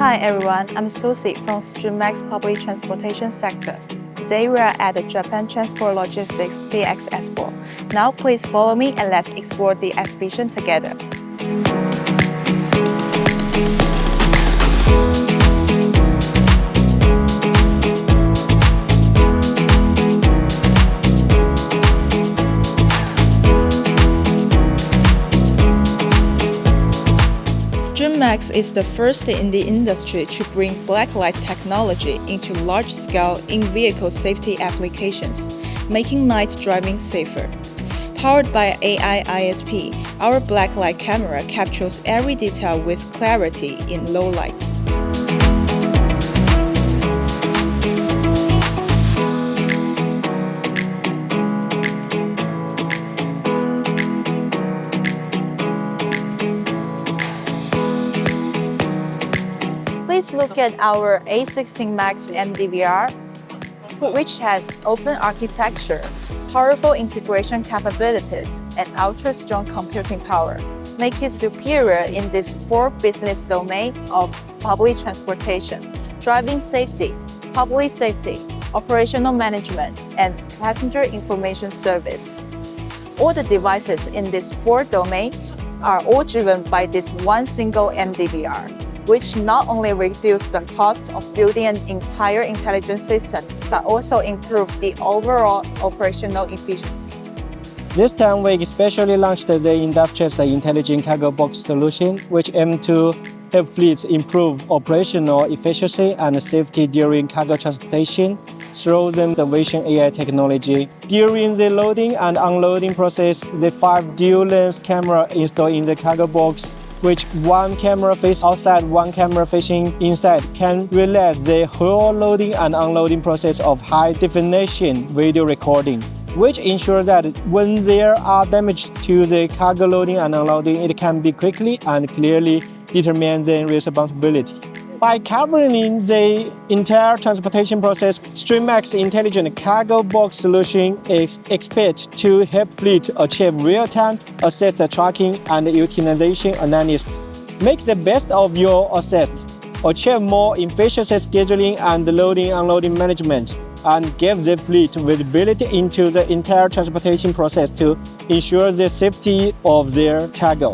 Hi everyone, I'm Susie from Streammax Public Transportation Sector. Today we are at the Japan Transport Logistics EXPO. Now please follow me and let's explore the exhibition together. Streammax is the first in the industry to bring Blacklight Technology into large-scale in-vehicle safety applications, making night driving safer. Powered by AI ISP, our Blacklight camera captures every detail with clarity in low light. Please look at our A16 Max MDVR, which has open architecture, powerful integration capabilities, and ultra-strong computing power, make it superior in these four business domains of public transportation: driving safety, public safety, operational management, and passenger information service. All the devices in these four domains are all driven by this one single MDVR, which not only reduce the cost of building an entire intelligent system, but also improve the overall operational efficiency. This time we especially launched the industry's intelligent cargo box solution, which aims to help fleets improve operational efficiency and safety during cargo transportation through the Vision AI technology. During the loading and unloading process, the 5 dual-lens camera installed in the cargo box, which one camera faces outside, one camera facing inside, can realize the whole loading and unloading process of high-definition video recording, which ensures that when there are damage to the cargo loading and unloading, it can be quickly and clearly determine the responsibility. By covering the entire transportation process, Streammax Intelligent Cargo Box solution is expected to help fleet achieve real-time asset tracking and utilization analysis, make the best of your assets, achieve more efficient scheduling and loading-unloading management, and give the fleet visibility into the entire transportation process to ensure the safety of their cargo.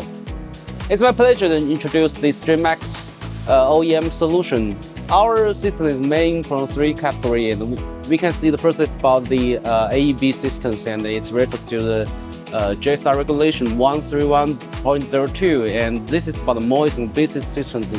It's my pleasure to introduce the Streammax OEM solution. Our system is made from 3 categories. We can see the first is about the AEB systems, and it's refers to the JSR regulation 131.02, and this is about the MOIS and BSIS systems,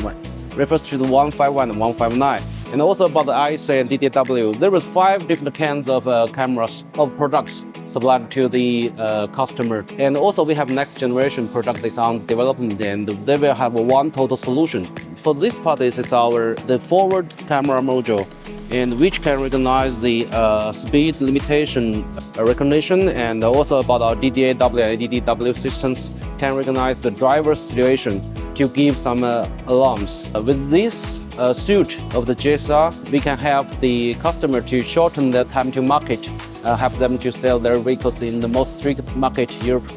refers to the 151 and 159. And also about the ISA and DDAW. There was 5 different kinds of cameras of products supplied to the customer. And also we have next generation product is on development, and they will have one total solution. For this part, this is the forward camera module, and which can recognize the speed limitation recognition, and also about our DDAW and DDW systems can recognize the driver's situation to give some alarms. With this suite of the JSR, we can help the customer to shorten their time to market, help them to sell their vehicles in the most strict market Europe.